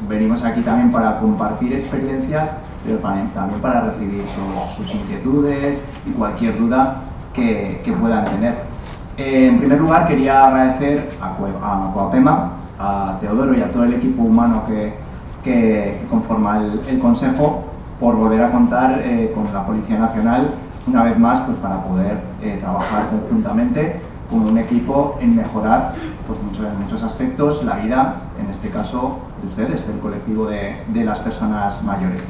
venimos aquí también para compartir experiencias, pero también para recibir sus inquietudes y cualquier duda que puedan tener. En primer lugar, quería agradecer a Coapema, a Teodoro y a todo el equipo humano que conforma el Consejo por volver a contar con la Policía Nacional una vez más, pues para poder trabajar conjuntamente como un equipo en mejorar pues en muchos aspectos la vida, en este caso de ustedes, del colectivo de las personas mayores.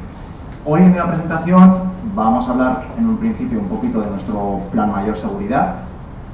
Hoy en la presentación vamos a hablar en un principio un poquito de nuestro Plan Mayor Seguridad.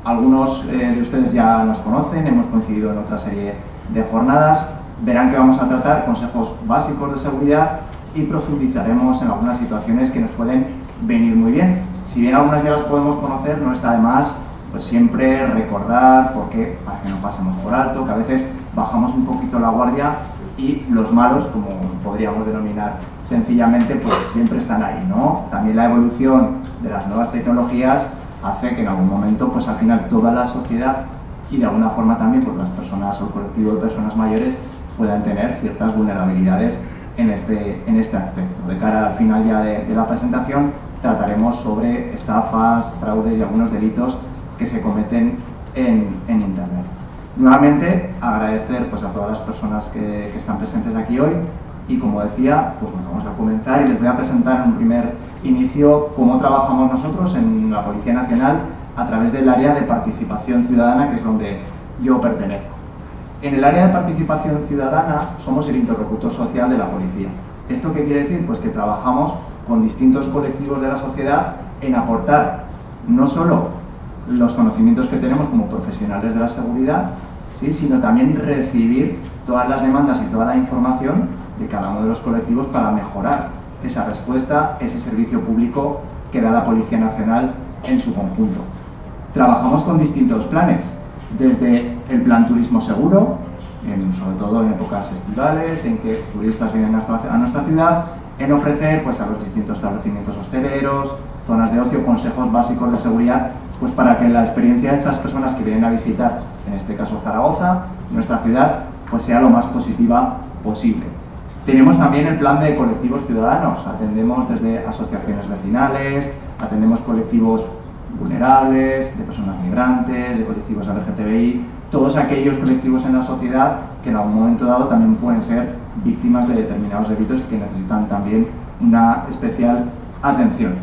Algunos de ustedes ya nos conocen, hemos coincidido en otra serie de jornadas. Verán que vamos a tratar consejos básicos de seguridad y profundizaremos en algunas situaciones que nos pueden venir muy bien. Si bien algunas ya las podemos conocer, no está de más pues siempre recordar, porque para que no pasemos por alto, que a veces bajamos un poquito la guardia y los malos, como podríamos denominar sencillamente, pues siempre están ahí, ¿no? También la evolución de las nuevas tecnologías hace que en algún momento, pues al final toda la sociedad y de alguna forma también pues las personas o el colectivo de personas mayores puedan tener ciertas vulnerabilidades en este aspecto. De cara al final ya de la presentación trataremos sobre estafas, fraudes y algunos delitos que se cometen en Internet. Nuevamente agradecer pues a todas las personas que están presentes aquí hoy y, como decía, pues nos vamos a comenzar y les voy a presentar en un primer inicio cómo trabajamos nosotros en la Policía Nacional a través del área de participación ciudadana, que es donde yo pertenezco. En el área de participación ciudadana somos el interlocutor social de la policía. ¿Esto qué quiere decir? Pues que trabajamos con distintos colectivos de la sociedad en aportar no solo los conocimientos que tenemos como profesionales de la seguridad, ¿sí?, sino también recibir todas las demandas y toda la información de cada uno de los colectivos para mejorar esa respuesta, ese servicio público que da la Policía Nacional en su conjunto. Trabajamos con distintos planes, desde el plan turismo seguro, sobre todo en épocas estivales, en que turistas vienen a nuestra ciudad, en ofrecer pues a los distintos establecimientos hosteleros, zonas de ocio, consejos básicos de seguridad, pues para que la experiencia de estas personas que vienen a visitar, en este caso Zaragoza, nuestra ciudad, pues sea lo más positiva posible. Tenemos también el plan de colectivos ciudadanos, atendemos desde asociaciones vecinales, atendemos colectivos vulnerables, de personas migrantes, de colectivos LGTBI, todos aquellos colectivos en la sociedad que en algún momento dado también pueden ser víctimas de determinados delitos que necesitan también una especial atención.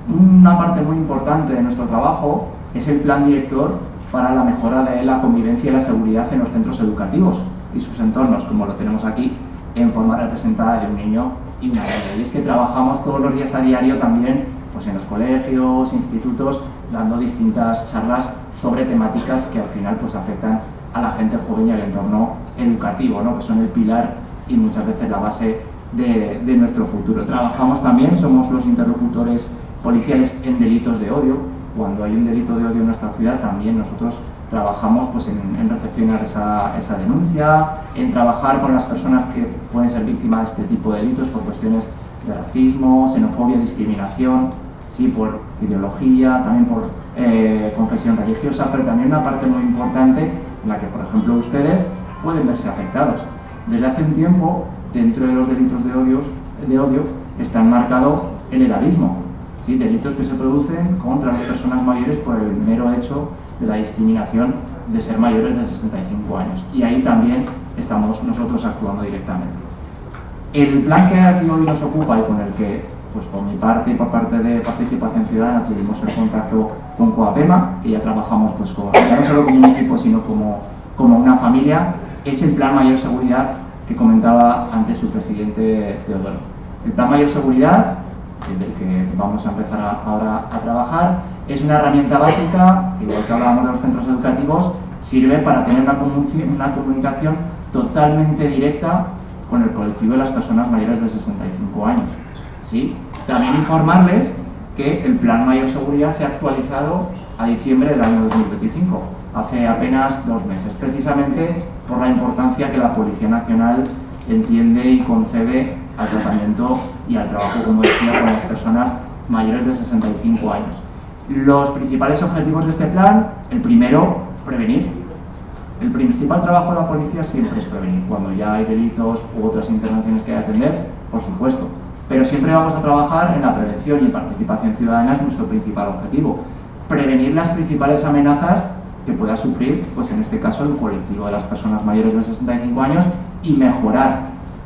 Una parte muy importante de nuestro trabajo es el plan director para la mejora de la convivencia y la seguridad en los centros educativos y sus entornos, como lo tenemos aquí en forma representada de un niño y una niña. Y es que trabajamos todos los días a diario también pues en los colegios, institutos, dando distintas charlas sobre temáticas que al final pues afectan a la gente joven y al entorno educativo, ¿no?, que son el pilar y muchas veces la base de nuestro futuro. Trabajamos también, somos los interlocutores policiales en delitos de odio. Cuando hay un delito de odio en nuestra ciudad, también nosotros trabajamos pues en recepcionar esa denuncia, en trabajar con las personas que pueden ser víctimas de este tipo de delitos por cuestiones de racismo, xenofobia, discriminación, sí, por ideología, también por confesión religiosa, pero también una parte muy importante en la que, por ejemplo, ustedes pueden verse afectados. Desde hace un tiempo, dentro de los delitos de odio está enmarcado el edadismo, ¿sí?, delitos que se producen contra las personas mayores por el mero hecho de la discriminación de ser mayores de 65 años. Y ahí también estamos nosotros actuando directamente. El plan que aquí hoy nos ocupa y con el que, pues por mi parte y por parte de Participación Ciudadana, tuvimos el contacto con Coapema, que ya trabajamos pues ya no solo como un equipo, sino como una familia, es el Plan Mayor Seguridad que comentaba antes su presidente Teodoro. El Plan Mayor Seguridad, del que vamos a empezar ahora a trabajar, es una herramienta básica, igual que hablábamos de los centros educativos, sirve para tener una comunicación totalmente directa con el colectivo de las personas mayores de 65 años. ¿Sí? También informarles que el Plan Mayor Seguridad se ha actualizado a diciembre del año 2025, hace apenas 2 meses, precisamente por la importancia que la Policía Nacional entiende y concede al tratamiento y al trabajo, como decía, con las personas mayores de 65 años. Los principales objetivos de este plan: el primero, prevenir. El principal trabajo de la policía siempre es prevenir. Cuando ya hay delitos u otras intervenciones que hay que atender, por supuesto. Pero siempre vamos a trabajar en la prevención, y participación ciudadana es nuestro principal objetivo. Prevenir las principales amenazas que pueda sufrir, pues en este caso, el colectivo de las personas mayores de 65 años, y mejorar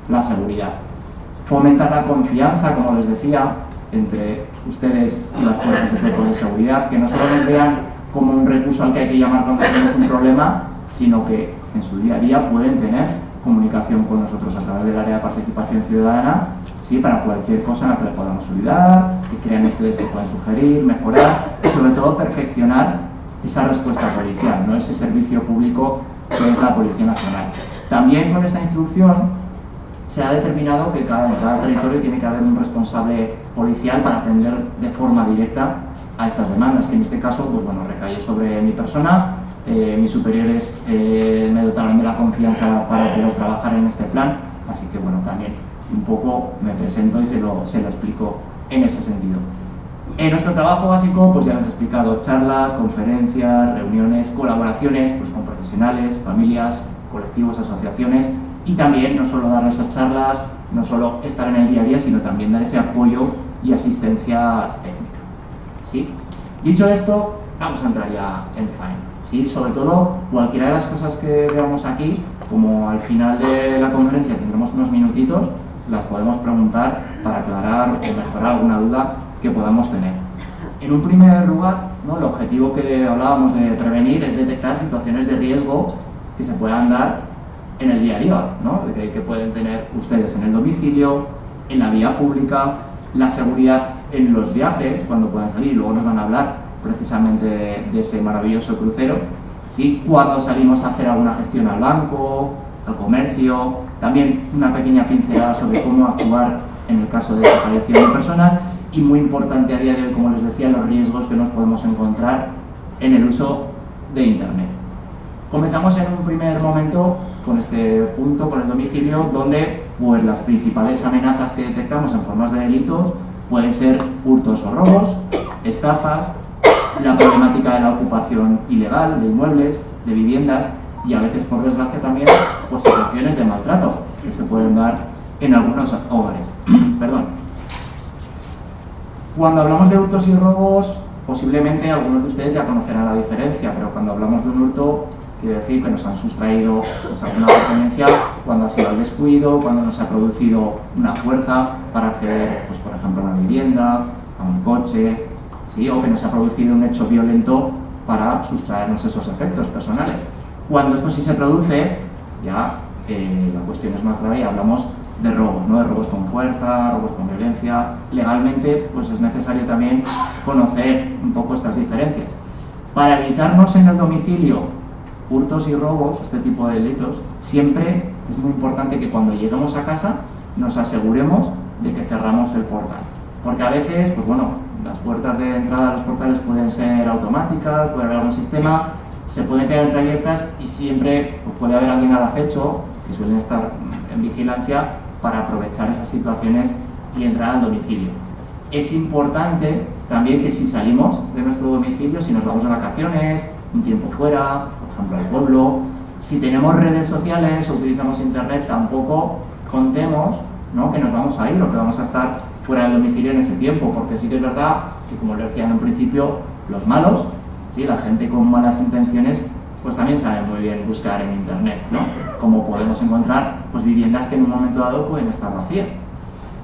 la seguridad. Fomentar la confianza, como les decía, entre ustedes y las fuerzas de cuerpos de seguridad, que no solo nos vean como un recurso al que hay que llamar cuando tenemos un problema, sino que en su día a día pueden tener comunicación con nosotros a través del área de participación ciudadana, sí, para cualquier cosa en la que les podamos ayudar, que crean ustedes que pueden sugerir, mejorar y sobre todo perfeccionar esa respuesta policial, ¿no? Ese servicio público que es la Policía Nacional. También con esta instrucción se ha determinado que en cada territorio tiene que haber un responsable policial para atender de forma directa a estas demandas, que en este caso, pues bueno, recae sobre mi persona. Mis superiores me dotaron de la confianza para poder trabajar en este plan, así que bueno, también un poco me presento y se lo explico en ese sentido. En nuestro trabajo básico, pues ya les he explicado: charlas, conferencias, reuniones, colaboraciones pues con profesionales, familias, colectivos, asociaciones, y también no solo dar esas charlas, no solo estar en el día a día, sino también dar ese apoyo y asistencia técnica, ¿sí? Dicho esto, vamos a entrar ya en faena, ¿sí? Sobre todo, cualquiera de las cosas que veamos aquí, como al final de la conferencia tendremos unos minutitos, las podemos preguntar para aclarar o mejorar alguna duda que podamos tener. En un primer lugar, ¿no?, el objetivo que hablábamos de prevenir es detectar situaciones de riesgo que se puedan dar en el día a día, ¿no?, que pueden tener ustedes en el domicilio, en la vía pública, la seguridad en los viajes, cuando puedan salir. Luego nos van a hablar precisamente de ese maravilloso crucero, ¿sí? Cuando salimos a hacer alguna gestión al banco, al comercio, también una pequeña pincelada sobre cómo actuar en el caso de desaparición de personas, y muy importante a día de hoy, como les decía, los riesgos que nos podemos encontrar en el uso de Internet. Comenzamos en un primer momento con este punto, con el domicilio, donde pues las principales amenazas que detectamos en formas de delitos pueden ser hurtos o robos, estafas, la problemática de la ocupación ilegal de inmuebles, de viviendas, y a veces, por desgracia, también pues situaciones de maltrato que se pueden dar en algunos hogares. Perdón. Cuando hablamos de hurtos y robos, posiblemente algunos de ustedes ya conocerán la diferencia, pero cuando hablamos de un hurto, quiere decir que nos han sustraído pues alguna pertenencia cuando ha sido el descuido, cuando nos ha producido una fuerza para acceder, pues por ejemplo, a una vivienda, a un coche, ¿sí?, o que nos ha producido un hecho violento para sustraernos esos efectos personales. Cuando esto sí se produce, ya la cuestión es más grave y hablamos de robos, ¿no?, de robos con fuerza, robos con violencia. Legalmente, pues es necesario también conocer un poco estas diferencias. Para evitarnos en el domicilio hurtos y robos, este tipo de delitos, siempre es muy importante que cuando lleguemos a casa nos aseguremos de que cerramos el portal. Porque a veces, pues bueno, las puertas de entrada a los portales pueden ser automáticas, puede haber algún sistema, se pueden quedar entreabiertas y siempre pues, puede haber alguien al acecho, que suelen estar en vigilancia, para aprovechar esas situaciones y entrar al domicilio. Es importante también que si salimos de nuestro domicilio, si nos vamos de vacaciones, un tiempo fuera, por ejemplo al pueblo, si tenemos redes sociales o utilizamos internet, tampoco contemos, ¿no?, que nos vamos a ir o que vamos a estar fuera del domicilio en ese tiempo, porque sí que es verdad que, como les decía en un principio, los malos, ¿sí?, la gente con malas intenciones, pues también saben muy bien buscar en internet, ¿no?, como podemos encontrar pues viviendas que en un momento dado pueden estar vacías.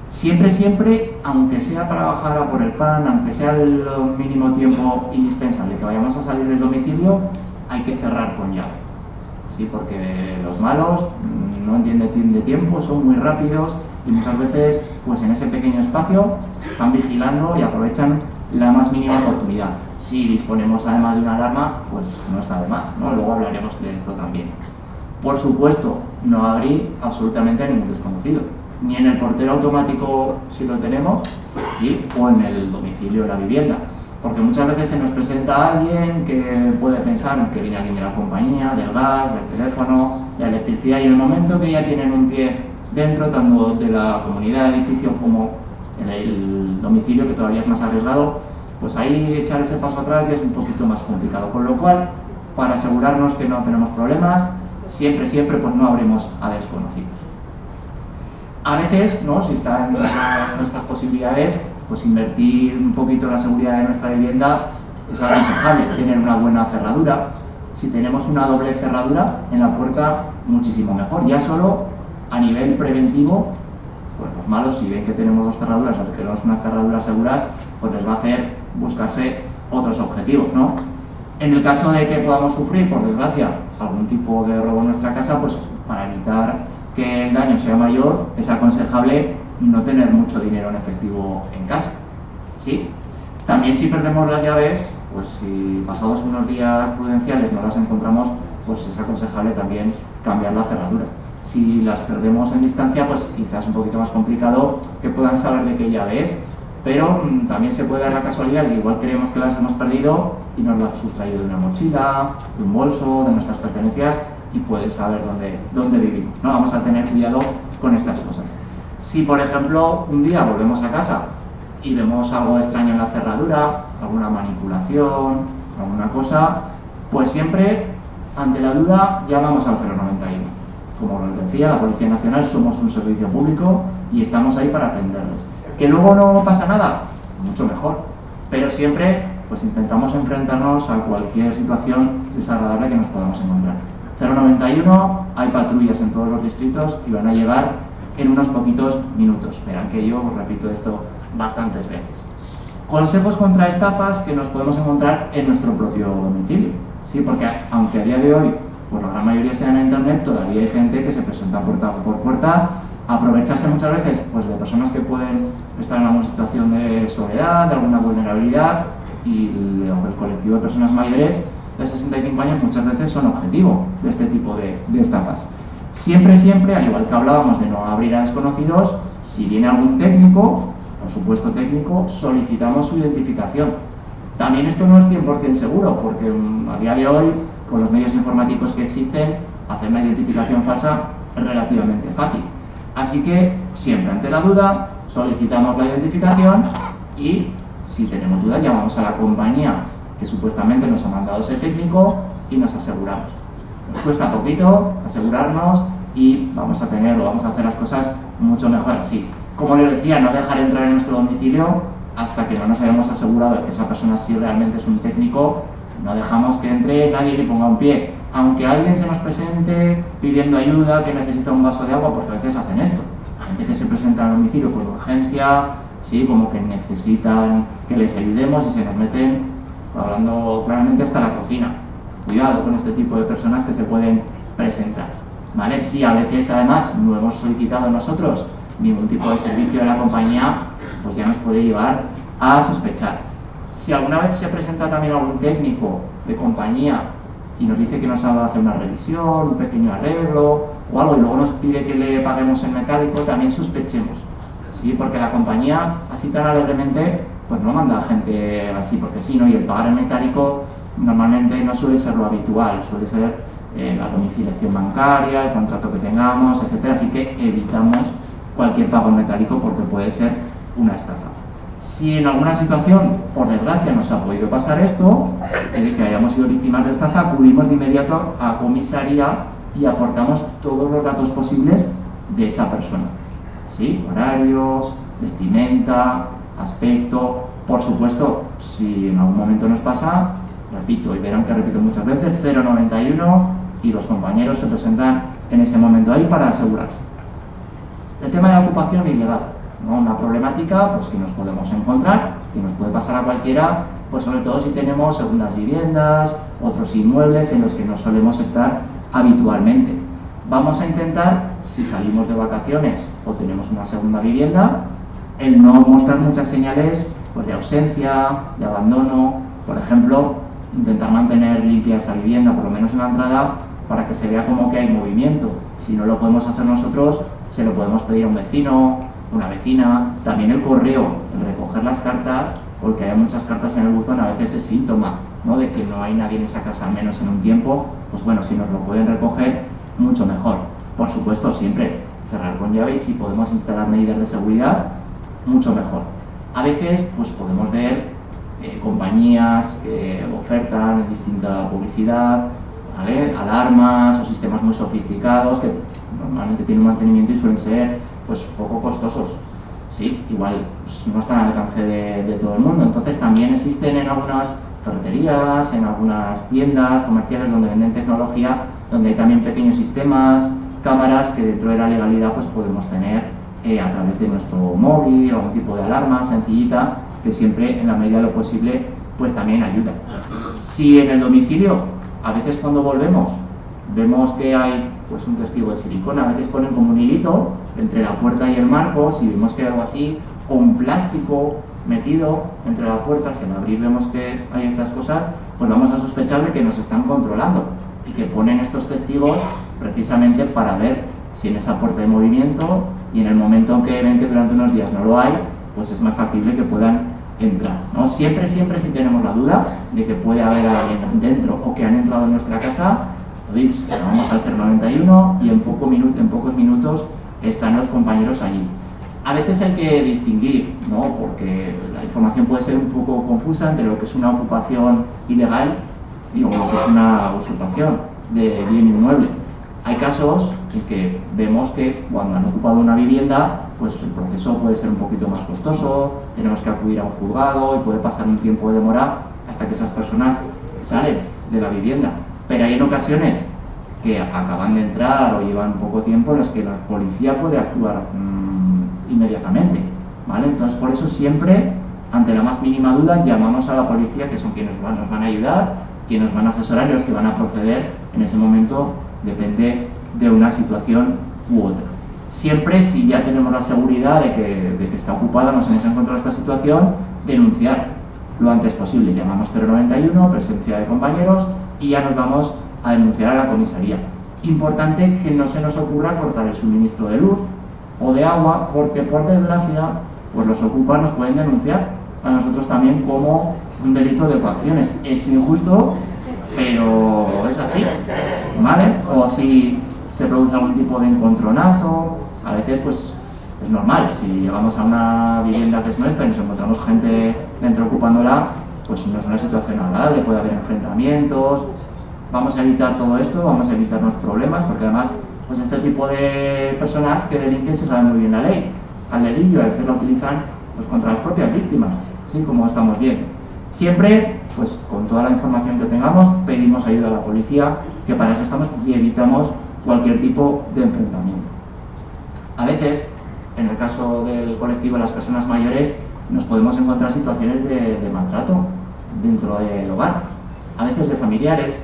Siempre, aunque sea para bajar a por el pan, aunque sea el mínimo tiempo indispensable que vayamos a salir del domicilio, hay que cerrar con llave, ¿sí?, porque los malos no entienden de tiempo, son muy rápidos y muchas veces pues en ese pequeño espacio están vigilando y aprovechan la más mínima oportunidad. Si disponemos además de una alarma, pues no está de más, ¿no? Luego hablaremos de esto también. Por supuesto, no abrir absolutamente a ningún desconocido, ni en el portero automático si lo tenemos, ¿sí?, o en el domicilio de la vivienda, porque muchas veces se nos presenta alguien que puede pensar que viene alguien de la compañía, del gas, del teléfono, de la electricidad, y en el momento que ya tienen un pie dentro, tanto de la comunidad de edificio como en el domicilio, que todavía es más arriesgado, pues ahí echar ese paso atrás ya es un poquito más complicado, con lo cual para asegurarnos que no tenemos problemas, siempre, pues no abrimos a desconocidos. A veces, ¿no? Si está en nuestras posibilidades, pues invertir un poquito en la seguridad de nuestra vivienda es aconsejable, tener una buena cerradura. Si tenemos una doble cerradura en la puerta, muchísimo mejor. Ya solo a nivel preventivo, pues los malos, si ven que tenemos dos cerraduras o que tenemos una cerradura seguras, pues les va a hacer buscarse otros objetivos, ¿no? En el caso de que podamos sufrir, por desgracia, algún tipo de robo en nuestra casa, pues para evitar que el daño sea mayor, es aconsejable no tener mucho dinero en efectivo en casa, ¿sí? También si perdemos las llaves, pues si pasados unos días prudenciales no las encontramos, pues es aconsejable también cambiar la cerradura. Si las perdemos en distancia, pues quizás es un poquito más complicado que puedan saber de qué llave es, pero también se puede dar la casualidad de que igual creemos que las hemos perdido y nos las han sustraído de una mochila, de un bolso, de nuestras pertenencias, y pueden saber dónde vivimos, ¿no? Vamos a tener cuidado con estas cosas. Si, por ejemplo, un día volvemos a casa y vemos algo extraño en la cerradura, alguna manipulación, alguna cosa, pues siempre, ante la duda, llamamos al 091. Como les decía, la Policía Nacional somos un servicio público y estamos ahí para atenderles. ¿Que luego no pasa nada? Mucho mejor. Pero siempre pues intentamos enfrentarnos a cualquier situación desagradable que nos podamos encontrar. 091, hay patrullas en todos los distritos y van a llegar en unos poquitos minutos. Verán que yo os repito esto bastantes veces. Consejos contra estafas que nos podemos encontrar en nuestro propio domicilio. Sí, porque aunque a día de hoy pues la gran mayoría sea en internet, todavía hay gente que se presenta puerta por puerta, aprovecharse muchas veces pues de personas que pueden estar en alguna situación de soledad, de alguna vulnerabilidad, y el colectivo de personas mayores de 65 años muchas veces son objetivo de este tipo de estafas. Siempre, al igual que hablábamos de no abrir a desconocidos, si viene algún técnico, por supuesto técnico, solicitamos su identificación. También esto no es 100% seguro, porque a día de hoy, con los medios informáticos que existen, hacer una identificación falsa es relativamente fácil. Así que, siempre ante la duda, solicitamos la identificación y, si tenemos duda, llamamos a la compañía que supuestamente nos ha mandado ese técnico y nos aseguramos. Nos cuesta poquito asegurarnos y vamos a hacer las cosas mucho mejor así. Como les decía, no dejar entrar en nuestro domicilio hasta que no nos hayamos asegurado de que esa persona sí realmente es un técnico. No dejamos que entre nadie le ponga un pie. Aunque alguien se nos presente pidiendo ayuda, que necesita un vaso de agua, porque a veces hacen esto. Gente que se presenta al domicilio por urgencia, sí, como que necesitan que les ayudemos y se nos meten, hablando claramente, hasta la cocina. Cuidado con este tipo de personas que se pueden presentar, ¿vale? Si a veces además no hemos solicitado nosotros ningún tipo de servicio de la compañía, pues ya nos puede llevar a sospechar. Si alguna vez se presenta también algún técnico de compañía y nos dice que nos va a hacer una revisión, un pequeño arreglo o algo, y luego nos pide que le paguemos en metálico, también sospechemos, ¿sí? Porque la compañía, así tan alegremente, pues no manda a gente así porque sí, ¿no? Y el pagar en metálico normalmente no suele ser lo habitual, suele ser la domiciliación bancaria, el contrato que tengamos, etcétera. Así que evitamos cualquier pago en metálico porque puede ser una estafa. Si en alguna situación, por desgracia, nos ha podido pasar esto, es decir, que hayamos sido víctimas de estafa, acudimos de inmediato a comisaría y aportamos todos los datos posibles de esa persona, ¿sí? Horarios, vestimenta, aspecto. Por supuesto, si en algún momento nos pasa, repito, y verán que repito muchas veces, 091 y los compañeros se presentan en ese momento ahí para asegurarse. El tema de la ocupación ilegal, ¿no? Una problemática pues, que nos podemos encontrar, que nos puede pasar a cualquiera, pues sobre todo si tenemos segundas viviendas, otros inmuebles en los que no solemos estar habitualmente. Vamos a intentar, si salimos de vacaciones o tenemos una segunda vivienda, el no mostrar muchas señales pues, de ausencia, de abandono. Por ejemplo, intentar mantener limpia esa vivienda, por lo menos en la entrada, para que se vea como que hay movimiento. Si no lo podemos hacer nosotros, se lo podemos pedir a un vecino, una vecina. También el correo, el recoger las cartas, porque hay muchas cartas en el buzón, a veces es síntoma, ¿no? De que no hay nadie en esa casa, al menos en un tiempo. Pues bueno, si nos lo pueden recoger, mucho mejor. Por supuesto, siempre cerrar con llave, y si podemos instalar medidas de seguridad, mucho mejor. A veces pues podemos ver compañías que ofertan distinta publicidad, ¿vale? Alarmas o sistemas muy sofisticados que normalmente tienen un mantenimiento y suelen ser pues poco costosos. Sí, igual pues, no están al alcance de todo el mundo. Entonces también existen en algunas ferreterías, en algunas tiendas comerciales donde venden tecnología, donde hay también pequeños sistemas, cámaras que dentro de la legalidad pues podemos tener a través de nuestro móvil o un tipo de alarma sencillita que siempre en la medida de lo posible pues también ayuda. Si en el domicilio a veces cuando volvemos vemos que hay pues un testigo de silicona, a veces ponen como un hilito entre la puerta y el marco, si vemos que hay algo así, o un plástico metido entre la puerta, si al abrir vemos que hay estas cosas, pues vamos a sospechar de que nos están controlando y que ponen estos testigos precisamente para ver si en esa puerta hay movimiento y en el momento en que ven que durante unos días no lo hay, pues es más factible que puedan entrar, ¿no? Siempre si tenemos la duda de que puede haber alguien dentro o que han entrado en nuestra casa, lo dicho, vamos al 091 y en pocos minutos están los compañeros allí. A veces hay que distinguir, ¿no? Porque la información puede ser un poco confusa entre lo que es una ocupación ilegal y lo que es una usurpación de bien inmueble. Hay casos en que vemos que cuando han ocupado una vivienda, pues el proceso puede ser un poquito más costoso, tenemos que acudir a un juzgado y puede pasar un tiempo de demora hasta que esas personas salen de la vivienda. Pero hay en ocasiones que acaban de entrar o llevan poco tiempo en los que la policía puede actuar inmediatamente, ¿vale? Entonces por eso siempre, ante la más mínima duda, llamamos a la policía, que son quienes nos van a ayudar, quienes nos van a asesorar y los que van a proceder en ese momento, depende de una situación u otra. Siempre, si ya tenemos la seguridad de que está ocupada, nos hemos encontrado esta situación, denunciar lo antes posible. Llamamos 091, presencia de compañeros, y ya nos vamos a denunciar a la comisaría. Importante que no se nos ocurra cortar el suministro de luz o de agua, porque por desgracia pues los ocupas nos pueden denunciar a nosotros también como un delito de coacciones. Es injusto, pero es así, ¿vale? O si se produce algún tipo de encontronazo, a veces pues es normal, si llegamos a una vivienda que es nuestra y nos encontramos gente dentro ocupándola, pues no es una situación agradable, puede haber enfrentamientos. Vamos a evitar todo esto, vamos a evitarnos problemas, porque además pues este tipo de personas que delinquen se sabe muy bien la ley, al dedillo, a veces la utilizan pues contra las propias víctimas, ¿sí? Como estamos viendo. Siempre, pues con toda la información que tengamos, pedimos ayuda a la policía, que para eso estamos, y evitamos cualquier tipo de enfrentamiento. A veces, en el caso del colectivo de las personas mayores, nos podemos encontrar situaciones de maltrato dentro del hogar, a veces de familiares,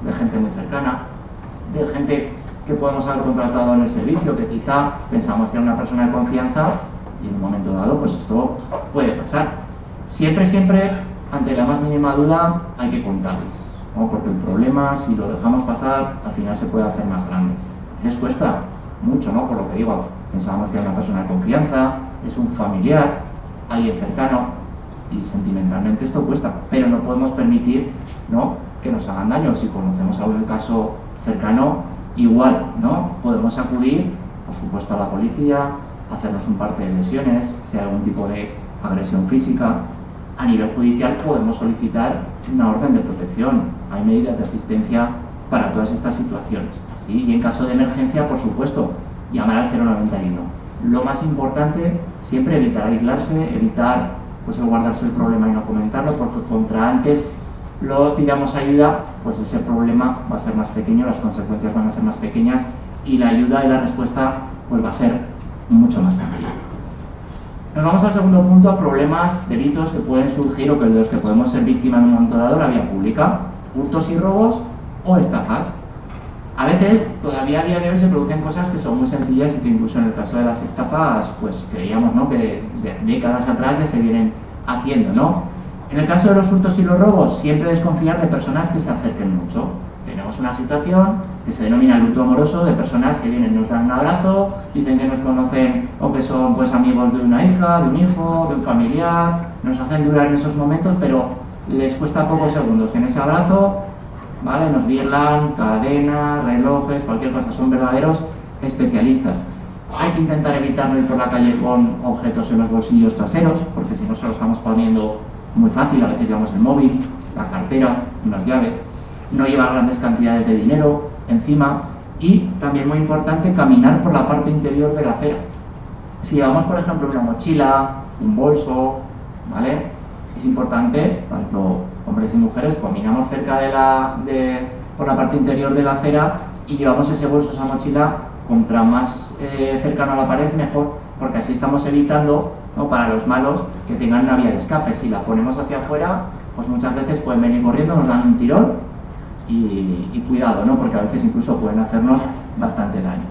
de gente muy cercana, de gente que podemos haber contratado en el servicio, que quizá pensamos que era una persona de confianza y en un momento dado pues esto puede pasar. Siempre, ante la más mínima duda hay que contarlo, ¿no? Porque el problema, si lo dejamos pasar, al final se puede hacer más grande. A veces cuesta mucho, ¿no? Por lo que digo, pensábamos que era una persona de confianza, es un familiar, alguien cercano, y sentimentalmente esto cuesta, pero no podemos permitir, ¿no?, que nos hagan daño. Si conocemos algún caso cercano, igual, ¿no? Podemos acudir, por supuesto, a la policía, hacernos un parte de lesiones, si hay algún tipo de agresión física. A nivel judicial podemos solicitar una orden de protección. Hay medidas de asistencia para todas estas situaciones, ¿sí? Y en caso de emergencia, por supuesto, llamar al 091. Lo más importante, siempre evitar aislarse, evitar pues el guardarse el problema y no comentarlo, porque contra antes lo pidamos ayuda, pues ese problema va a ser más pequeño, las consecuencias van a ser más pequeñas y la ayuda y la respuesta pues va a ser mucho más amplia. Nos vamos al segundo punto, a problemas, delitos que pueden surgir o que de los que podemos ser víctimas en un momento dado, la vía pública, hurtos y robos o estafas. A veces, todavía a día de hoy se producen cosas que son muy sencillas y que incluso en el caso de las estafas, pues creíamos, ¿no?, que de décadas atrás ya se vienen haciendo, ¿no? En el caso de los hurtos y los robos, siempre desconfiar de personas que se acerquen mucho. Tenemos una situación que se denomina el hurto amoroso, de personas que vienen, nos dan un abrazo, dicen que nos conocen o que son pues amigos de una hija, de un hijo, de un familiar, nos hacen durar en esos momentos, pero les cuesta pocos segundos que en ese abrazo, ¿vale?, nos birlan cadenas, relojes, cualquier cosa. Son verdaderos especialistas. Hay que intentar evitar no ir por la calle con objetos en los bolsillos traseros, porque si no solo estamos poniendo muy fácil, a veces llevamos el móvil, la cartera, unas llaves, no llevar grandes cantidades de dinero encima y también muy importante caminar por la parte interior de la acera. Si llevamos por ejemplo una mochila, un bolso, ¿vale? Es importante, tanto hombres y mujeres, caminamos cerca por la parte interior de la acera y llevamos ese bolso, esa mochila, contra más cercano a la pared mejor, porque así estamos evitando, ¿no?, para los malos que tengan una vía de escape. Si la ponemos hacia afuera, pues muchas veces pueden venir corriendo, nos dan un tirón y cuidado, ¿no?, porque a veces incluso pueden hacernos bastante daño.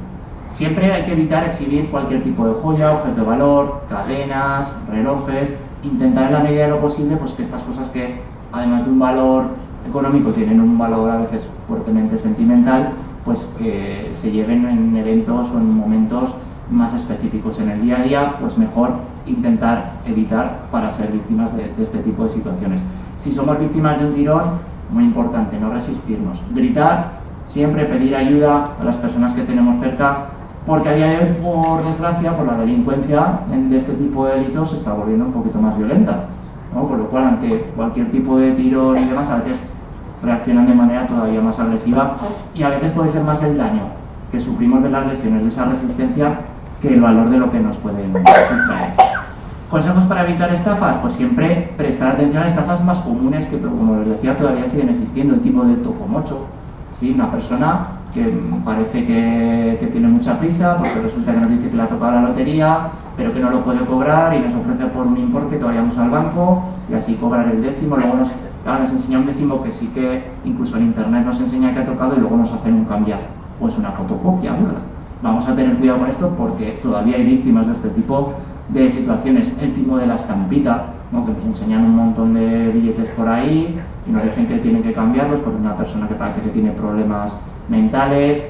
Siempre hay que evitar exhibir cualquier tipo de joya, objeto de valor, cadenas, relojes, intentar en la medida de lo posible pues que estas cosas que además de un valor económico tienen un valor a veces fuertemente sentimental, pues que se lleven en eventos o en momentos más específicos. En el día a día, pues mejor intentar evitar para ser víctimas de este tipo de situaciones. Si somos víctimas de un tirón, muy importante, no resistirnos, gritar, siempre pedir ayuda a las personas que tenemos cerca, porque a día de hoy, por desgracia, por la delincuencia de este tipo de delitos se está volviendo un poquito más violenta, ¿no? Por lo cual, ante cualquier tipo de tirón y demás, a veces reaccionan de manera todavía más agresiva y a veces puede ser más el daño que sufrimos de las lesiones de esa resistencia que el valor de lo que nos pueden sustraer. ¿Consejos para evitar estafas? Pues siempre prestar atención a estafas más comunes que, como les decía, todavía siguen existiendo, el tipo de tocomocho, ¿sí? Una persona que parece que tiene mucha prisa porque resulta que nos dice que le ha tocado la lotería, pero que no lo puede cobrar y nos ofrece por un importe que vayamos al banco y así cobrar el décimo. Luego nos enseña un décimo que sí que incluso en internet nos enseña que ha tocado y luego nos hacen un cambiazo o es una fotocopia burda. Vamos a tener cuidado con esto porque todavía hay víctimas de este tipo de situaciones. El timo de la estampita, ¿no?, que nos enseñan un montón de billetes por ahí y nos dicen que tienen que cambiarlos porque una persona que parece que tiene problemas mentales,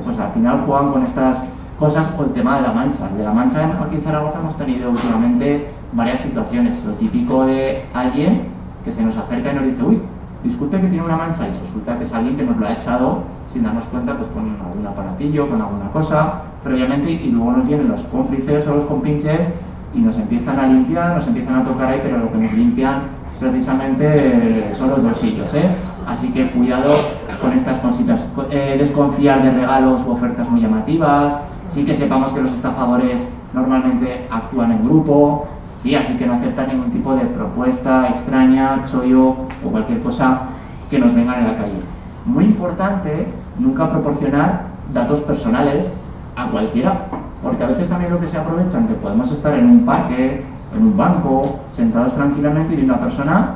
pues al final juegan con estas cosas. O el tema de la mancha. De la mancha, aquí en Zaragoza hemos tenido últimamente varias situaciones. Lo típico de alguien que se nos acerca y nos dice: uy, disculpe que tiene una mancha, y resulta que es alguien que nos lo ha echado sin darnos cuenta, pues con algún aparatillo, con alguna cosa previamente, y luego nos vienen los cómplices o los compinches y nos empiezan a limpiar, nos empiezan a tocar ahí, pero lo que nos limpian precisamente son los bolsillos, ¿eh? Así que cuidado con estas cositas. Desconfiar de regalos u ofertas muy llamativas. Sí que sepamos que los estafadores normalmente actúan en grupo, ¿sí? Así que no aceptan ningún tipo de propuesta extraña, chollo o cualquier cosa que nos venga en la calle. Muy importante, nunca proporcionar datos personales a cualquiera, porque a veces también lo que se aprovechan, que podemos estar en un parque, en un banco, sentados tranquilamente y una persona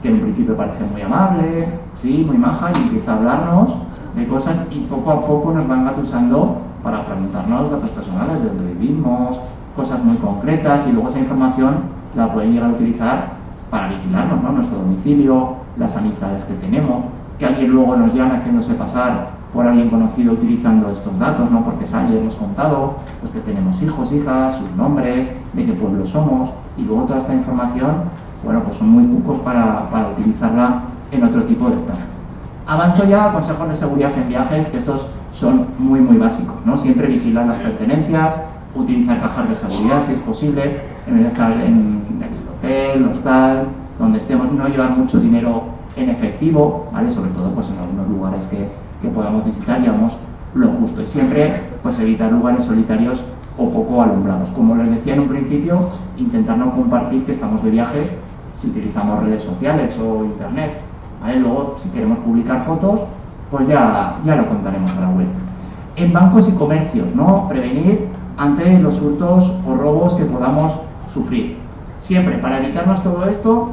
que en un principio parece muy amable, sí, muy maja, y empieza a hablarnos de cosas y poco a poco nos van engatusando para preguntarnos datos personales, de dónde vivimos, cosas muy concretas, y luego esa información la pueden llegar a utilizar para vigilarnos, ¿no?, nuestro domicilio, las amistades que tenemos, que alguien luego nos llame haciéndose pasar por alguien conocido utilizando estos datos, ¿no?, porque ya hemos contado pues que tenemos hijos, hijas, sus nombres, de qué pueblo somos, y luego toda esta información, bueno, pues son muy cucos para utilizarla en otro tipo de estafas. Avanzo ya a consejos de seguridad en viajes, que estos son muy básicos, ¿no? Siempre vigilar las pertenencias, utilizar cajas de seguridad si es posible, en vez de estar en el hotel, hostal, donde estemos, no llevar mucho dinero en efectivo, ¿vale? Sobre todo pues en algunos lugares que podamos visitar, llevamos lo justo, y siempre pues evitar lugares solitarios o poco alumbrados. Como les decía en un principio, intentar no compartir que estamos de viaje si utilizamos redes sociales o internet, ¿vale? Luego, si queremos publicar fotos, pues ya lo contaremos a la web. En bancos y comercios, ¿no?, prevenir ante los hurtos o robos que podamos sufrir. Siempre, para evitarnos todo esto,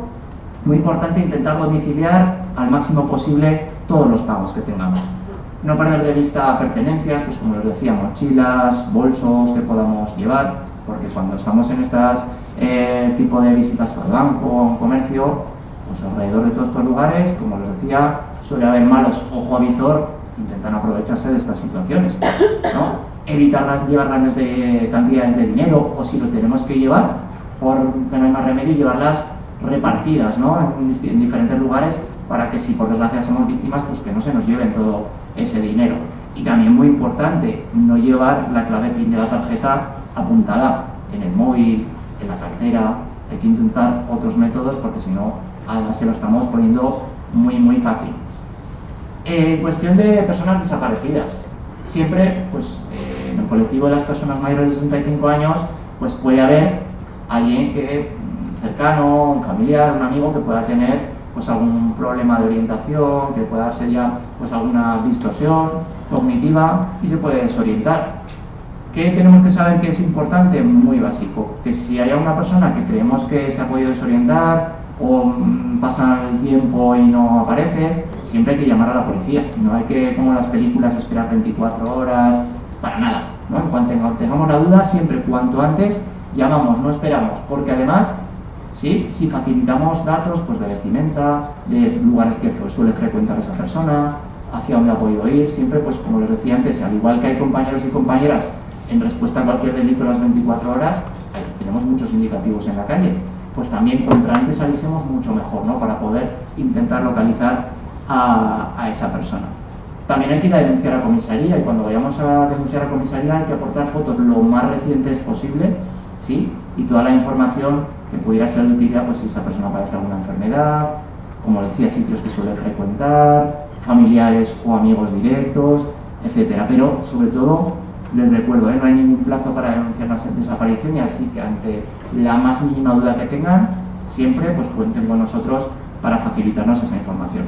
muy importante intentar domiciliar al máximo posible todos los pagos que tengamos. No perder de vista pertenencias, pues como les decía, mochilas, bolsos que podamos llevar, porque cuando estamos en estas tipo de visitas al banco o a un comercio, pues alrededor de todos estos lugares, como les decía, suele haber malos ojo avizor, intentan aprovecharse de estas situaciones, ¿no? Evitar llevar grandes cantidades de dinero, o si lo tenemos que llevar, porque no hay más remedio, llevarlas repartidas, ¿no?, en diferentes lugares, para que si por desgracia somos víctimas, pues que no se nos lleven todo ese dinero. Y también muy importante, no llevar la clave PIN de la tarjeta apuntada en el móvil, en la cartera, hay que intentar otros métodos porque si no, además se lo estamos poniendo muy fácil. En cuestión de personas desaparecidas, siempre pues, en el colectivo de las personas mayores de 65 años pues puede haber alguien que cercano, un familiar, un amigo que pueda tener pues algún problema de orientación, que pueda darse ya pues alguna distorsión cognitiva y se puede desorientar. ¿Qué tenemos que saber que es importante? Muy básico, que si hay una persona que creemos que se ha podido desorientar o pasa el tiempo y no aparece, siempre hay que llamar a la policía. No hay que, como en las películas, esperar 24 horas, para nada, ¿no? En cuanto tengamos la duda, siempre cuanto antes llamamos, no esperamos, porque además, ¿sí? Si facilitamos datos pues, de vestimenta, de lugares que suele frecuentar esa persona, hacia dónde ha podido ir, siempre, pues como les decía antes, al igual que hay compañeros y compañeras en respuesta a cualquier delito las 24 horas, tenemos muchos indicativos en la calle, pues también contra antes avisemos mucho mejor, ¿no? Para poder intentar localizar a esa persona. También hay que ir a denunciar a comisaría y cuando vayamos a denunciar a comisaría hay que aportar fotos lo más recientes posible, ¿sí? Y toda la información que pudiera ser de utilidad pues si esa persona padece alguna enfermedad, como decía, sitios que suele frecuentar, familiares o amigos directos, etcétera. Pero sobre todo les recuerdo, no hay ningún plazo para denunciar la desaparición y así que ante la más mínima duda que tengan, siempre pues cuenten con nosotros para facilitarnos esa información.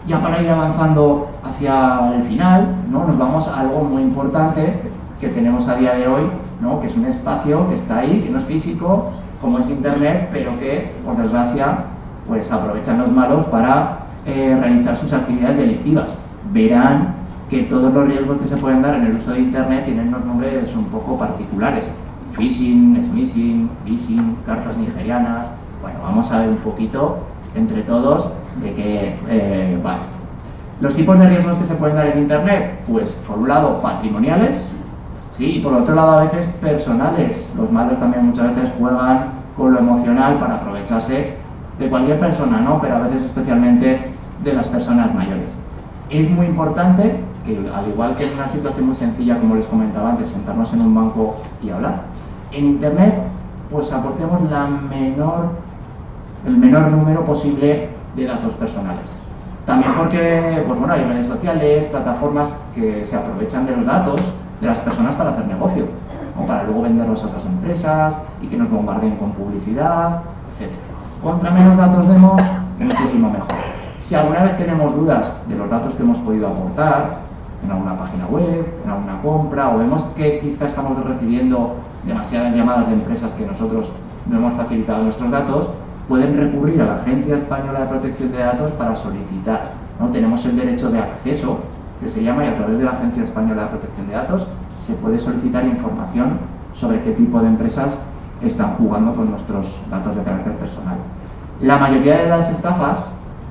Ya para ir avanzando hacia el final, ¿no? Nos vamos a algo muy importante que tenemos a día de hoy, ¿no? Que es un espacio que está ahí, que no es físico, como es Internet, pero que, por desgracia, pues aprovechan los malos para realizar sus actividades delictivas. Verán que todos los riesgos que se pueden dar en el uso de Internet tienen unos nombres un poco particulares. Phishing, smishing, phishing, cartas nigerianas. Bueno, vamos a ver un poquito entre todos de qué va. Los tipos de riesgos que se pueden dar en Internet, pues por un lado patrimoniales, ¿sí? Y por otro lado a veces personales. Los malos también muchas veces juegan con lo emocional para aprovecharse de cualquier persona, ¿no? Pero a veces especialmente de las personas mayores. Es muy importante que, al igual que en una situación muy sencilla, como les comentaba antes, sentarnos en un banco y hablar, en Internet pues aportemos el menor número posible de datos personales. También porque pues, bueno, hay redes sociales, plataformas que se aprovechan de los datos de las personas para hacer negocio, o para luego venderlos a otras empresas y que nos bombardeen con publicidad, etc. Contra menos datos demos, muchísimo mejor. Si alguna vez tenemos dudas de los datos que hemos podido aportar en alguna página web, en alguna compra, o vemos que quizá estamos recibiendo demasiadas llamadas de empresas que nosotros no hemos facilitado nuestros datos, pueden recurrir a la Agencia Española de Protección de Datos para solicitar, ¿no? Tenemos el derecho de acceso, que se llama, y a través de la Agencia Española de Protección de Datos se puede solicitar información sobre qué tipo de empresas están jugando con nuestros datos de carácter personal. La mayoría de las estafas,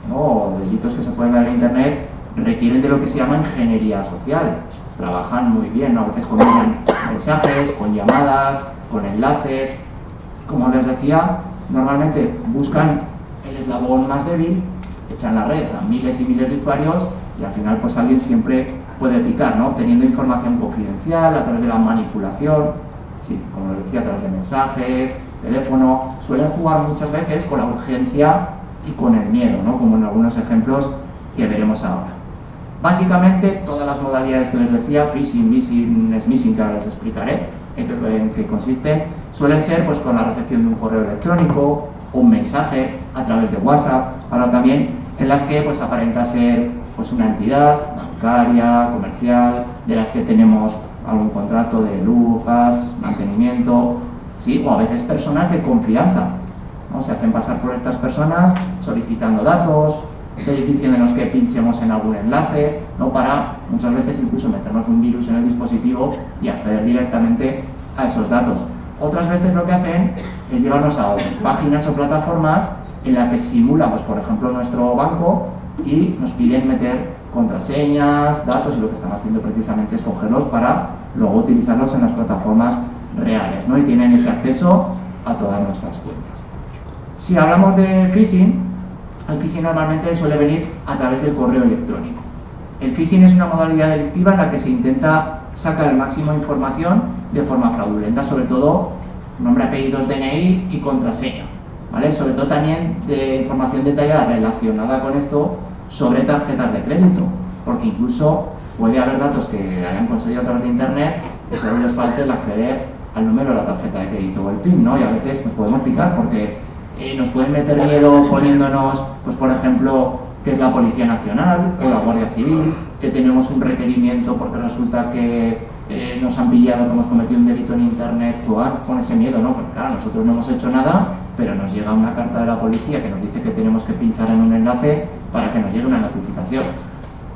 ¿no? O delitos que se pueden dar en Internet requieren de lo que se llama ingeniería social. Trabajan muy bien, ¿no? A veces combinan mensajes, con llamadas, con enlaces. Como les decía, normalmente buscan el eslabón más débil, echan la red a miles y miles de usuarios y al final pues alguien siempre puede picar, ¿no? Obteniendo información confidencial a través de la manipulación, sí, como les decía, a través de mensajes, teléfono. Suelen jugar muchas veces con la urgencia y con el miedo, ¿no? Como en algunos ejemplos que veremos ahora. Básicamente todas las modalidades que les decía, phishing, phishing, smishing, que ahora les explicaré en qué consisten, suelen ser pues con la recepción de un correo electrónico, un mensaje a través de WhatsApp, ahora también en las que pues aparenta ser pues una entidad bancaria, comercial, de las que tenemos algún contrato de luz, gas, mantenimiento, ¿sí? O a veces personas de confianza, ¿no? Se hacen pasar por estas personas solicitando datos, diciéndonos que pinchemos en algún enlace, ¿no? Para muchas veces incluso meternos un virus en el dispositivo y acceder directamente a esos datos. Otras veces lo que hacen es llevarnos a páginas o plataformas en las que simulan, pues, por ejemplo, nuestro banco y nos piden meter contraseñas, datos, y lo que están haciendo precisamente es cogerlos para luego utilizarlos en las plataformas reales, ¿no? Y tienen ese acceso a todas nuestras cuentas. Si hablamos de phishing, el phishing normalmente suele venir a través del correo electrónico. El phishing es una modalidad delictiva en la que se intenta sacar el máximo de información de forma fraudulenta, sobre todo nombre, apellidos, DNI y contraseña, ¿vale? Sobre todo también de información detallada relacionada con esto sobre tarjetas de crédito, porque incluso puede haber datos que hayan conseguido a través de internet y solo les falte el acceder al número de la tarjeta de crédito o el PIN, ¿no? Y a veces pues podemos picar porque nos pueden meter miedo poniéndonos, pues por ejemplo, que es la Policía Nacional o la Guardia Civil, que tenemos un requerimiento porque resulta que nos han pillado que hemos cometido un delito en internet, jugar con ese miedo, ¿no? Porque claro, nosotros no hemos hecho nada, pero nos llega una carta de la policía que nos dice que tenemos que pinchar en un enlace para que nos llegue una notificación.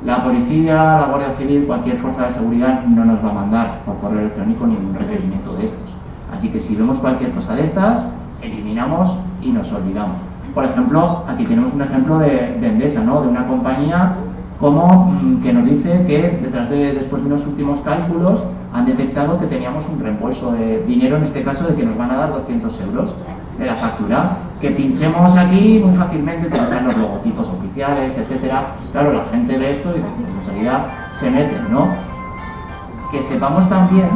La policía, la Guardia Civil, cualquier fuerza de seguridad no nos va a mandar por correo electrónico ningún requerimiento de estos. Así que si vemos cualquier cosa de estas, eliminamos y nos olvidamos. Por ejemplo, aquí tenemos un ejemplo de Endesa, ¿no? De una compañía como que nos dice que después de unos últimos cálculos han detectado que teníamos un reembolso de dinero, en este caso de que nos van a dar 200 euros de la factura, que pinchemos aquí muy fácilmente, tendrán los logotipos oficiales, etcétera. Claro, la gente ve esto y pues, enseguida se meten, ¿no? Que sepamos también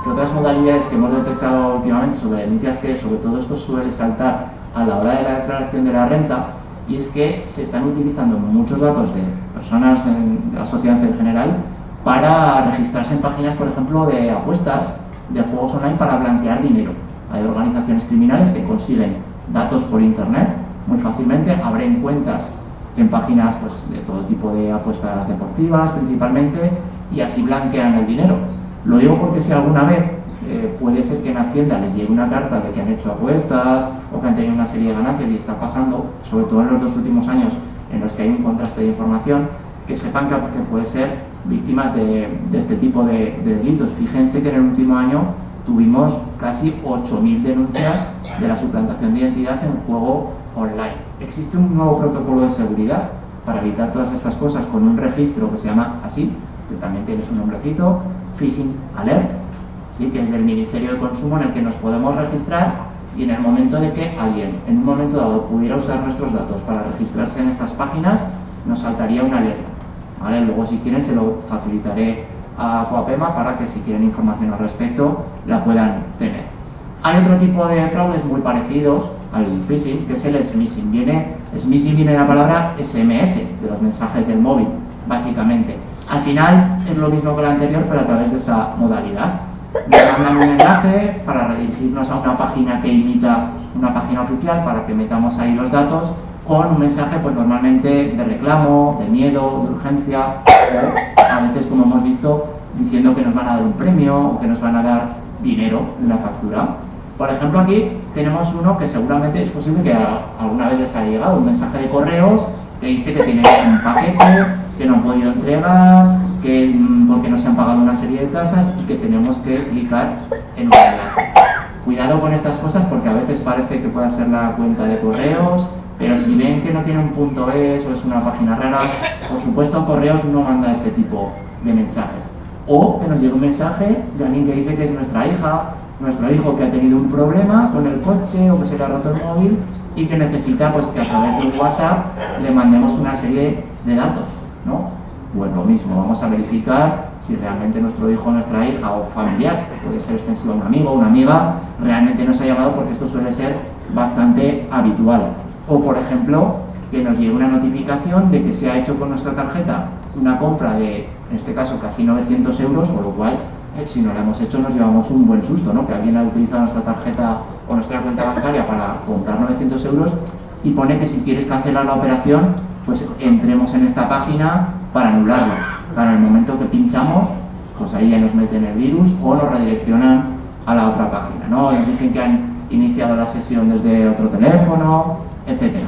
que otras modalidades que hemos detectado últimamente sobre denuncias, que sobre todo esto suele saltar a la hora de la declaración de la renta, y es que se están utilizando muchos datos de personas de la sociedad en general para registrarse en páginas, por ejemplo, de apuestas, de juegos online para blanquear dinero. Hay organizaciones criminales que consiguen datos por internet muy fácilmente, abren cuentas en páginas pues, de todo tipo de apuestas deportivas principalmente, y así blanquean el dinero. Lo digo porque si alguna vez puede ser que en Hacienda les llegue una carta de que han hecho apuestas o que han tenido una serie de ganancias y está pasando, sobre todo en los 2 últimos años en los que hay un contraste de información, que sepan que puede ser víctimas de este tipo de delitos. Fíjense que en el último año tuvimos casi 8.000 denuncias de la suplantación de identidad en juego online. Existe un nuevo protocolo de seguridad para evitar todas estas cosas con un registro que se llama así, que también tiene su nombrecito, Phishing Alert, ¿sí? Que es del Ministerio de Consumo, en el que nos podemos registrar, y en el momento de que alguien en un momento dado pudiera usar nuestros datos para registrarse en estas páginas, nos saltaría una alerta, ¿vale? Luego si quieren se lo facilitaré a Coapema para que si quieren información al respecto la puedan tener. Hay otro tipo de fraudes muy parecidos al phishing, que es el smishing. Smishing viene de la palabra SMS, de los mensajes del móvil, básicamente. Al final es lo mismo que lo anterior, pero a través de esta modalidad. Nos mandan un enlace para redirigirnos a una página que imita una página oficial para que metamos ahí los datos con un mensaje pues normalmente de reclamo, de miedo, de urgencia, o a veces, como hemos visto, diciendo que nos van a dar un premio o que nos van a dar dinero en la factura. Por ejemplo, aquí tenemos uno que seguramente es posible que alguna vez les haya llegado un mensaje de correos que dice que tienen un paquete que no han podido entregar, que porque no se han pagado una serie de tasas y que tenemos que clicar en un enlace. Cuidado con estas cosas porque a veces parece que pueda ser la cuenta de correos, pero si ven que no tiene un .es o es una página rara, por supuesto en correos no manda este tipo de mensajes. O que nos llegue un mensaje de alguien que dice que es nuestra hija, nuestro hijo, que ha tenido un problema con el coche o que se le ha roto el móvil y que necesita pues que a través de un WhatsApp le mandemos una serie de datos, ¿no? Pues lo mismo, vamos a verificar si realmente nuestro hijo, nuestra hija o familiar, puede ser extensivo a un amigo o una amiga, realmente nos ha llamado, porque esto suele ser bastante habitual. O por ejemplo, que nos llegue una notificación de que se ha hecho con nuestra tarjeta una compra de, en este caso, casi 900 euros, con lo cual, si no la hemos hecho, nos llevamos un buen susto, ¿no? Que alguien ha utilizado nuestra tarjeta o nuestra cuenta bancaria para comprar 900 euros y pone que si quieres cancelar la operación, pues entremos en esta página para anularlo. Claro, en el momento que pinchamos, pues ahí ya nos meten el virus o nos redireccionan a la otra página, ¿no? Nos dicen que han iniciado la sesión desde otro teléfono, etcétera.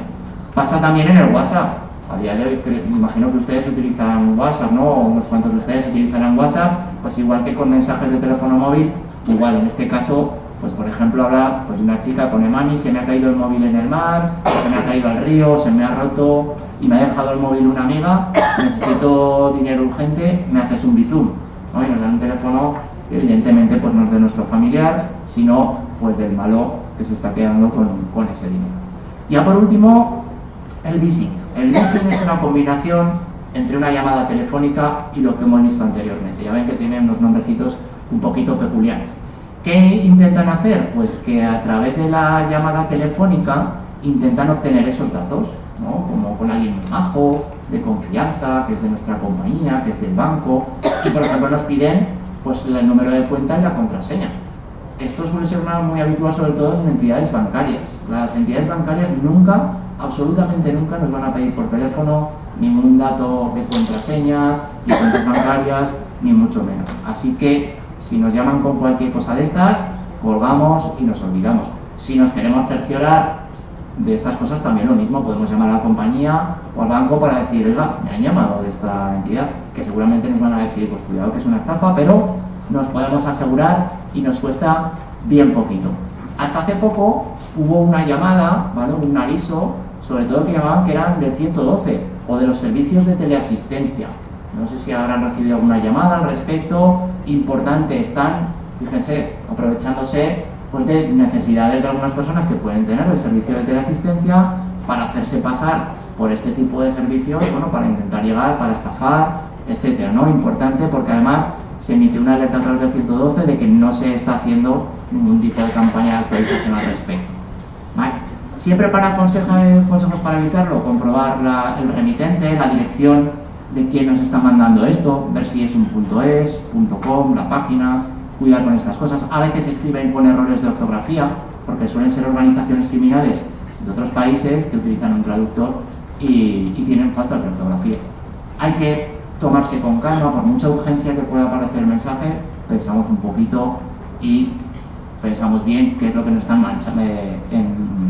Pasa también en el WhatsApp. A día de hoy, me imagino que ustedes utilizan WhatsApp, ¿no? O unos cuantos de ustedes utilizarán WhatsApp, pues igual que con mensajes de teléfono móvil, igual en este caso, pues por ejemplo ahora pues una chica pone: mami, se me ha caído el móvil en el mar, o se me ha caído al río, se me ha roto y me ha dejado el móvil una amiga, necesito dinero urgente, me haces un bizum, ¿no? Y nos dan un teléfono que evidentemente pues no es de nuestro familiar, sino pues del malo que se está quedando con ese dinero. Ya por último, el phishing. El phishing es una combinación entre una llamada telefónica y lo que hemos visto anteriormente. Ya ven que tiene unos nombrecitos un poquito peculiares. ¿Qué intentan hacer? Pues que a través de la llamada telefónica intentan obtener esos datos, ¿no? Como con alguien muy majo, de confianza, que es de nuestra compañía, que es del banco, y por ejemplo nos piden pues el número de cuenta y la contraseña. Esto suele ser muy habitual, sobre todo en entidades bancarias. Las entidades bancarias nunca, absolutamente nunca, nos van a pedir por teléfono ningún dato de contraseñas, ni cuentas bancarias, ni mucho menos. Así que si nos llaman con cualquier cosa de estas, colgamos y nos olvidamos. Si nos queremos cerciorar de estas cosas, también lo mismo, podemos llamar a la compañía o al banco para decir, oiga, me han llamado de esta entidad, que seguramente nos van a decir, pues cuidado que es una estafa, pero nos podemos asegurar y nos cuesta bien poquito. Hasta hace poco hubo una llamada, ¿vale? Un aviso, sobre todo que llamaban que eran del 112 o de los servicios de teleasistencia. No sé si habrán recibido alguna llamada al respecto. Importante, están, fíjense, aprovechándose pues de necesidades de algunas personas que pueden tener el servicio de teleasistencia para hacerse pasar por este tipo de servicios, bueno, para intentar llegar, para estafar, etcétera, ¿no? Importante porque además se emite una alerta a través del 112 de que no se está haciendo ningún tipo de campaña de actualización al respecto. ¿Vale? Siempre para consejos para evitarlo, comprobar el remitente, la dirección de quién nos está mandando esto, ver si es un .es, .com, la página, cuidar con estas cosas. A veces escriben con errores de ortografía, porque suelen ser organizaciones criminales de otros países que utilizan un traductor y tienen faltas de ortografía. Hay que tomarse con calma, por mucha urgencia que pueda aparecer el mensaje, pensamos un poquito y pensamos bien qué es lo que nos están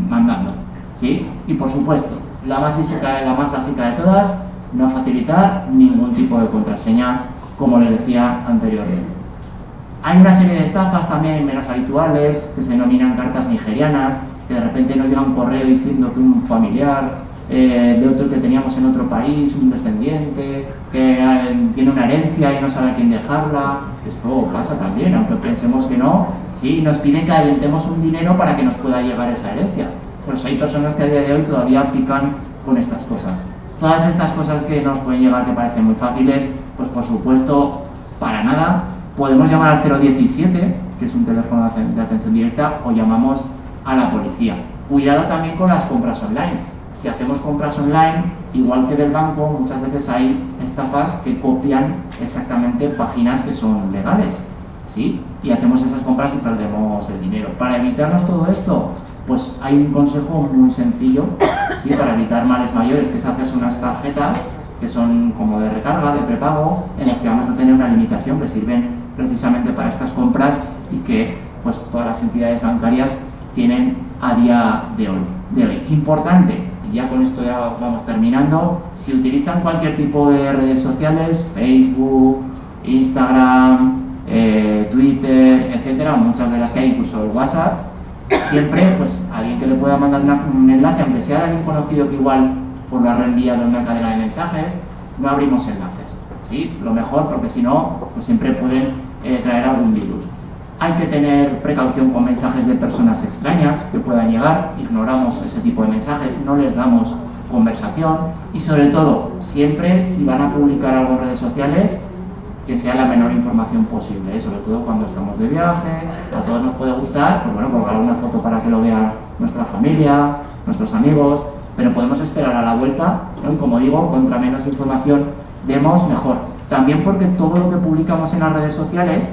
mandando, ¿sí? Y por supuesto, la más básica de todas, no facilitar ningún tipo de contraseña, como les decía anteriormente. Hay una serie de estafas también menos habituales que se denominan cartas nigerianas, que de repente nos llega un correo diciendo que un familiar de otro que teníamos en otro país, un descendiente, que tiene una herencia y no sabe a quién dejarla. Esto pasa también, aunque pensemos que no. Sí, nos piden que adelantemos un dinero para que nos pueda llegar esa herencia. Pues hay personas que a día de hoy todavía pican con estas cosas. Todas estas cosas que nos pueden llegar que parecen muy fáciles, pues por supuesto, para nada. Podemos llamar al 017, que es un teléfono de atención directa, o llamamos a la policía. Cuidado también con las compras online. Si hacemos compras online, igual que del banco, muchas veces hay estafas que copian exactamente páginas que son legales, ¿sí? Y hacemos esas compras y perdemos el dinero. Para evitarnos todo esto, pues hay un consejo muy sencillo, ¿sí? Para evitar males mayores, que es hacerse unas tarjetas que son como de recarga, de prepago, en las que vamos a tener una limitación que sirven precisamente para estas compras y que pues todas las entidades bancarias tienen a día de hoy. Importante, y ya con esto ya vamos terminando, si utilizan cualquier tipo de redes sociales, Facebook, Instagram, Twitter, etcétera, muchas de las que hay, incluso el WhatsApp, siempre pues alguien que le pueda mandar un enlace, aunque sea de alguien conocido que igual pues lo ha reenviado en una cadena de mensajes, no abrimos enlaces, ¿sí? Lo mejor, porque si no, pues siempre pueden traer algún virus. Hay que tener precaución con mensajes de personas extrañas que puedan llegar, ignoramos ese tipo de mensajes, no les damos conversación y sobre todo, siempre si van a publicar algo en redes sociales, que sea la menor información posible, sobre todo cuando estamos de viaje. A todos nos puede gustar, pues bueno, colgar una foto para que lo vea nuestra familia, nuestros amigos, pero podemos esperar a la vuelta, ¿no? Y como digo, contra menos información demos, mejor. También porque todo lo que publicamos en las redes sociales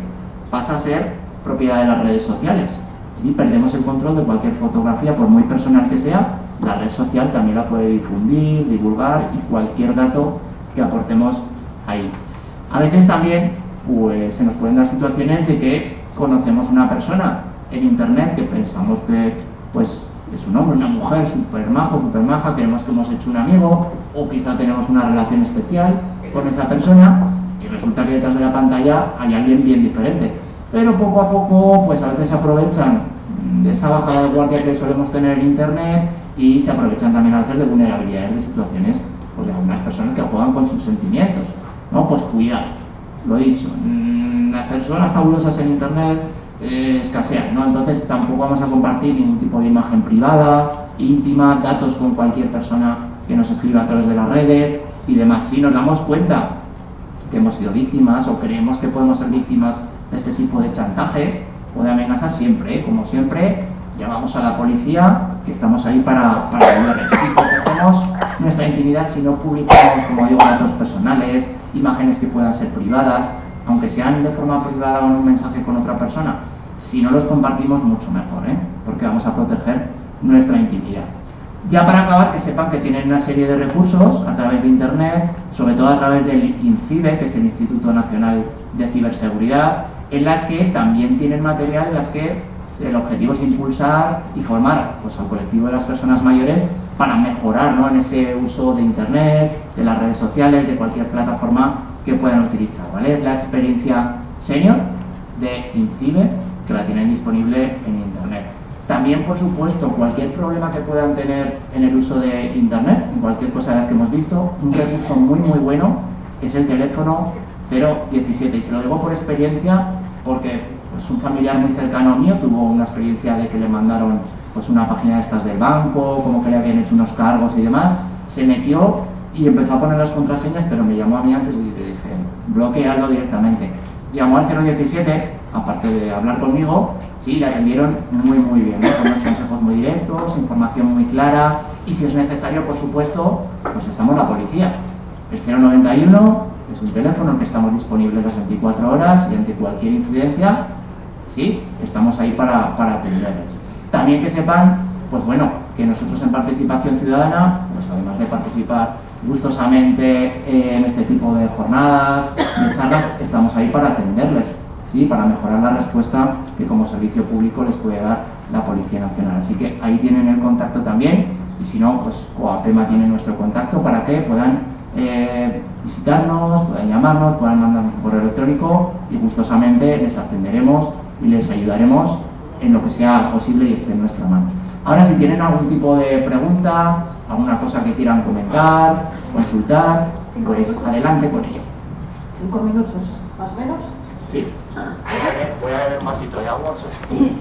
pasa a ser propiedad de las redes sociales. Si perdemos el control de cualquier fotografía, por muy personal que sea, la red social también la puede difundir, divulgar y cualquier dato que aportemos ahí. A veces también pues, se nos pueden dar situaciones de que conocemos una persona en internet que pensamos que pues, es un hombre, una mujer súper majo, súper maja, creemos que hemos hecho un amigo o quizá tenemos una relación especial con esa persona y resulta que detrás de la pantalla hay alguien bien diferente. Pero poco a poco pues a veces se aprovechan de esa bajada de guardia que solemos tener en internet y se aprovechan también a veces de vulnerabilidades de situaciones pues, de algunas personas que juegan con sus sentimientos. No, pues cuidado, lo he dicho, las personas fabulosas en internet escasean, ¿no? Entonces tampoco vamos a compartir ningún tipo de imagen privada, íntima, datos con cualquier persona que nos escriba a través de las redes y demás. Si nos damos cuenta que hemos sido víctimas o creemos que podemos ser víctimas de este tipo de chantajes, o de amenaza siempre, como siempre, llamamos a la policía, que estamos ahí para ayudarles. Si protegemos nuestra intimidad, si no publicamos, como digo, datos personales, imágenes que puedan ser privadas, aunque sean de forma privada o en un mensaje con otra persona, si no los compartimos, mucho mejor, porque vamos a proteger nuestra intimidad. Ya para acabar, que sepan que tienen una serie de recursos a través de Internet, sobre todo a través del INCIBE, que es el Instituto Nacional de Ciberseguridad, en las que también tienen material en las que el objetivo es impulsar y formar pues, al colectivo de las personas mayores para mejorar, ¿no?, en ese uso de Internet, de las redes sociales, de cualquier plataforma que puedan utilizar, ¿vale? Es la experiencia senior de INCIBE, que la tienen disponible en Internet. También, por supuesto, cualquier problema que puedan tener en el uso de Internet, en cualquier cosa de las que hemos visto, un recurso muy bueno es el teléfono 017. Y se lo digo por experiencia porque pues, un familiar muy cercano mío tuvo una experiencia de que le mandaron pues, una página de estas del banco, como que le habían hecho unos cargos y demás, se metió y empezó a poner las contraseñas, pero me llamó a mí antes y le dije, bloquealo directamente. Llamó al 017, aparte de hablar conmigo, sí, le atendieron muy bien, ¿no? Con unos consejos muy directos, información muy clara, y si es necesario, por supuesto, pues estamos la policía. El 091 es un teléfono en el que estamos disponibles las 24 horas y ante cualquier incidencia, sí, estamos ahí para atenderles. También que sepan, pues bueno, que nosotros en Participación Ciudadana, pues además de participar gustosamente en este tipo de jornadas, de charlas, estamos ahí para atenderles, ¿sí?, para mejorar la respuesta que como servicio público les puede dar la Policía Nacional. Así que ahí tienen el contacto también, y si no, pues Coapema tiene nuestro contacto para que puedan visitarnos, puedan llamarnos, puedan mandarnos un correo electrónico y gustosamente les atenderemos y les ayudaremos en lo que sea posible y esté en nuestra mano. Ahora, si tienen algún tipo de pregunta, alguna cosa que quieran comentar, consultar, pues adelante con ello. 5 minutos, más o menos. Sí. Voy a beber un vasito de agua. Sí.